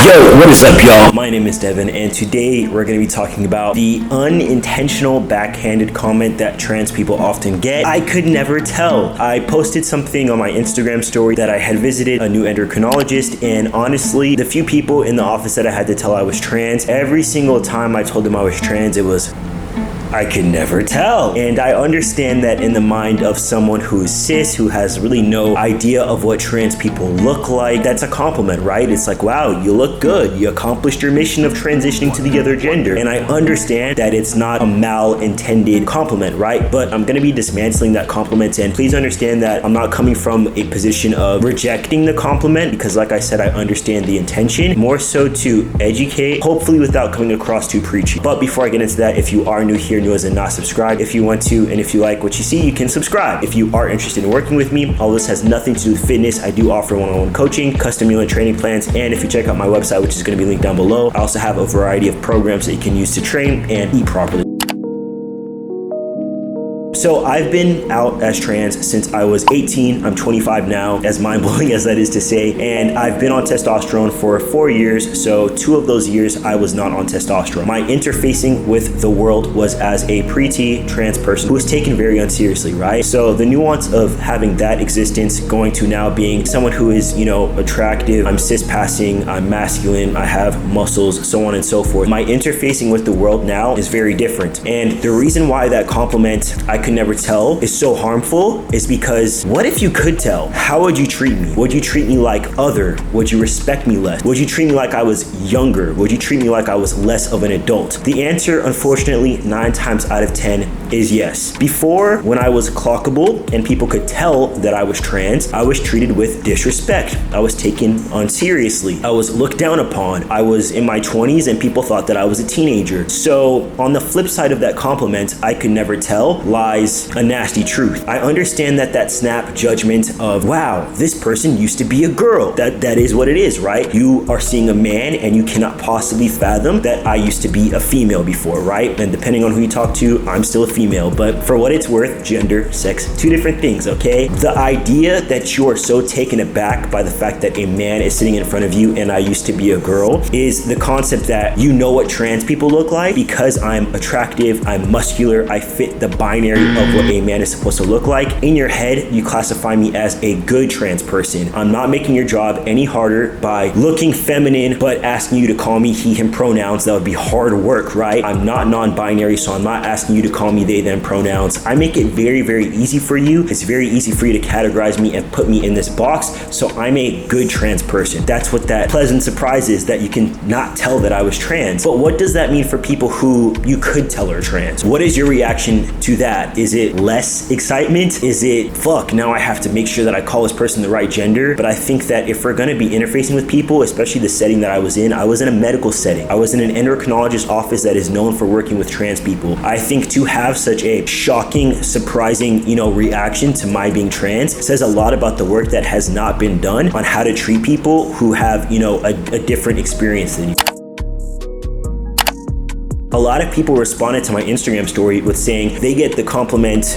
Yo, what is up, y'all? My name is Devin, and today we're going to be talking about the unintentional backhanded comment that trans people often get. I could never tell. I posted something on my Instagram story that I had visited a new endocrinologist, and honestly, the few people in the office that I had to tell I was trans, every single time I told them I was trans, it was, I could never tell. And I understand that in the mind of someone who is cis, who has really no idea of what trans people look like, that's a compliment, right? It's like, wow, you look good. You accomplished your mission of transitioning to the other gender. And I understand that it's not a malintended compliment, right? But I'm gonna be dismantling that compliment, and please understand that I'm not coming from a position of rejecting the compliment, because like I said, I understand the intention, more so to educate, hopefully without coming across too preachy. But before I get into that, if you are new here, new as and not subscribed, if you want to, and if you like what you see, you can subscribe. If you are interested in working with me, all this has nothing to do with fitness. I do offer one-on-one coaching, custom meal and training plans, and if you check out my website, which is going to be linked down below, I also have a variety of programs that you can use to train and eat properly. So I've been out as trans since I was 18. I'm 25 now, as mind-blowing as that is to say, and I've been on testosterone for 4 years, so 2 of those years I was not on testosterone. My interfacing with the world was as a pre-T trans person who was taken very unseriously, right? So the nuance of having that existence going to now being someone who is, attractive, I'm cis-passing, I'm masculine, I have muscles, so on and so forth. My interfacing with the world now is very different. And the reason why that compliment, I could never tell, is so harmful is because what if you could tell? How would you treat me? Would you treat me like other? Would you respect me less? Would you treat me like I was younger? Would you treat me like I was less of an adult? The answer, unfortunately, 9 times out of 10 is yes. Before, when I was clockable and people could tell that I was trans, I was treated with disrespect. I was taken unseriously. I was looked down upon. I was in my 20s and people thought that I was a teenager. So on the flip side of that compliment, I could never tell, lies a nasty truth. I understand that snap judgment of, wow, this person used to be a girl. That is what it is, right? You are seeing a man and you cannot possibly fathom that I used to be a female before, right? And depending on who you talk to, I'm still a female, but for what it's worth, gender, sex, 2 different things, okay? The idea that you are so taken aback by the fact that a man is sitting in front of you and I used to be a girl is the concept that you know what trans people look like because I'm attractive, I'm muscular, I fit the binary of what a man is supposed to look like. In your head, you classify me as a good trans person. I'm not making your job any harder by looking feminine but asking you to call me he, him pronouns. That would be hard work, right? I'm not non-binary, so I'm not asking you to call me they, them pronouns. I make it very, very easy for you. It's very easy for you to categorize me and put me in this box, so I'm a good trans person. That's what that pleasant surprise is, that you can not tell that I was trans. But what does that mean for people who you could tell are trans? What is your reaction to that? Is it less excitement? Is it, fuck, now I have to make sure that I call this person the right gender? But I think that if we're gonna be interfacing with people, especially the setting that I was in a medical setting. I was in an endocrinologist office that is known for working with trans people. I think to have such a shocking, surprising, reaction to my being trans says a lot about the work that has not been done on how to treat people who have, a different experience than you. A lot of people responded to my Instagram story with saying they get the compliment,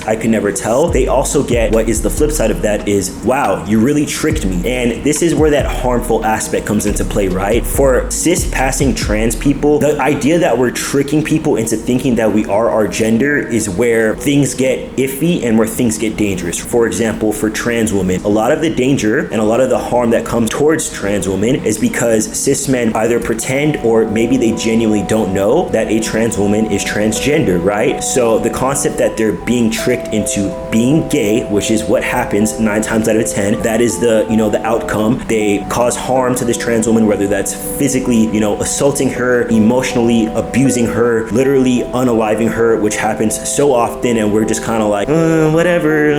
I could never tell. They also get what is the flip side of that is, wow, you really tricked me. And this is where that harmful aspect comes into play, right? For cis-passing trans people, the idea that we're tricking people into thinking that we are our gender is where things get iffy and where things get dangerous. For example, for trans women, a lot of the danger and a lot of the harm that comes towards trans women is because cis men either pretend or maybe they genuinely don't know that a trans woman is transgender, right? So the concept that they're being tricked into being gay, which is what happens 9 times out of 10, that is the outcome. They cause harm to this trans woman, whether that's physically, assaulting her, emotionally abusing her, literally unaliving her, which happens so often, and we're just kind of like, whatever.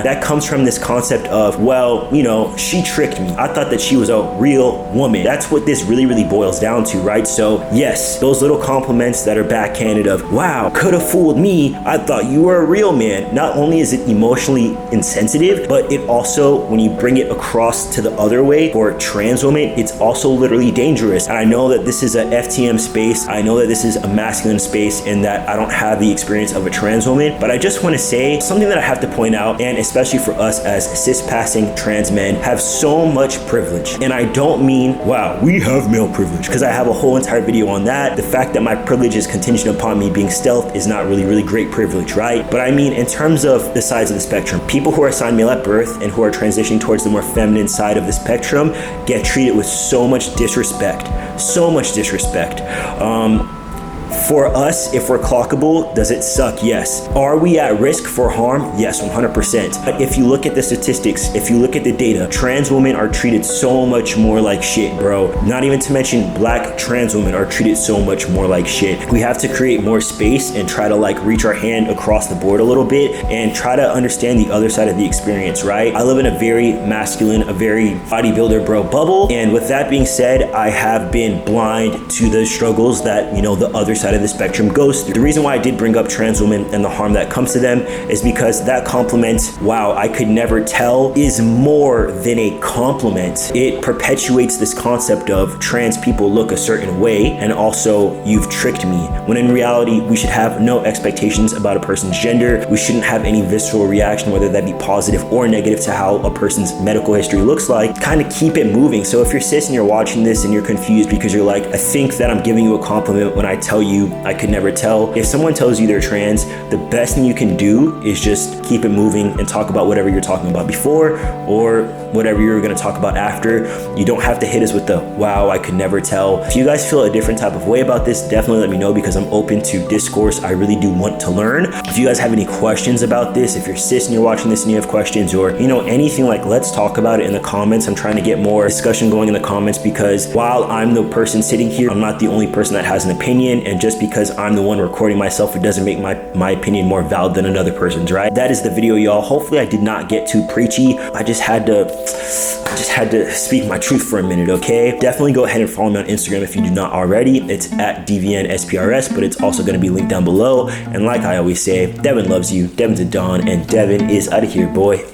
That comes from this concept of, well, she tricked me. I thought that she was a real woman. That's what this really, really boils down to, right? So yes, those little compliments that are backhanded of, wow, could have fooled me. I thought you are a real man. Not only is it emotionally insensitive, but it also, when you bring it across to the other way for trans women, it's also literally dangerous. And I know that this is a FTM space. I know that this is a masculine space and that I don't have the experience of a trans woman, but I just want to say something that I have to point out, and especially for us as cis-passing trans men, have so much privilege. And I don't mean, wow, we have male privilege, because I have a whole entire video on that. The fact that my privilege is contingent upon me being stealth is not really great privilege, right? But I mean, in terms of the sides of the spectrum, people who are assigned male at birth and who are transitioning towards the more feminine side of the spectrum get treated with so much disrespect. So much disrespect. For us, if we're clockable, does it suck? Yes. Are we at risk for harm? Yes, 100%. But if you look at the statistics, if you look at the data, trans women are treated so much more like shit, bro. Not even to mention black trans women are treated so much more like shit. We have to create more space and try to like reach our hand across the board a little bit and try to understand the other side of the experience, right? I live in a very masculine, a very bodybuilder bro bubble. And with that being said, I have been blind to the struggles that, you know, the other side of the spectrum goes through. The reason why I did bring up trans women and the harm that comes to them is because that compliment, wow, I could never tell, is more than a compliment. It perpetuates this concept of trans people look a certain way and also you've tricked me, when in reality we should have no expectations about a person's gender. We shouldn't have any visceral reaction, whether that be positive or negative, to how a person's medical history looks like. Kind of keep it moving. So if you're cis and you're watching this and you're confused because you're like, I think that I'm giving you a compliment when I tell you I could never tell. If someone tells you they're trans, the best thing you can do is just keep it moving and talk about whatever you're talking about before or whatever you're going to talk about after. You don't have to hit us with the, wow, I could never tell. If you guys feel a different type of way about this, definitely let me know, because I'm open to discourse. I really do want to learn. If you guys have any questions about this, if you're cis and you're watching this and you have questions, or, you know, anything, like, let's talk about it in the comments. I'm trying to get more discussion going in the comments, because while I'm the person sitting here, I'm not the only person that has an opinion. And just because I'm the one recording myself, it doesn't make my opinion more valid than another person's, right? That is the video, y'all. Hopefully I did not get too preachy. I just had to speak my truth for a minute, okay? Definitely go ahead and follow me on Instagram if you do not already. It's at DVNSPRS, but it's also gonna be linked down below. And like I always say, Devin loves you, Devin's a Don, and Devin is out of here, boy.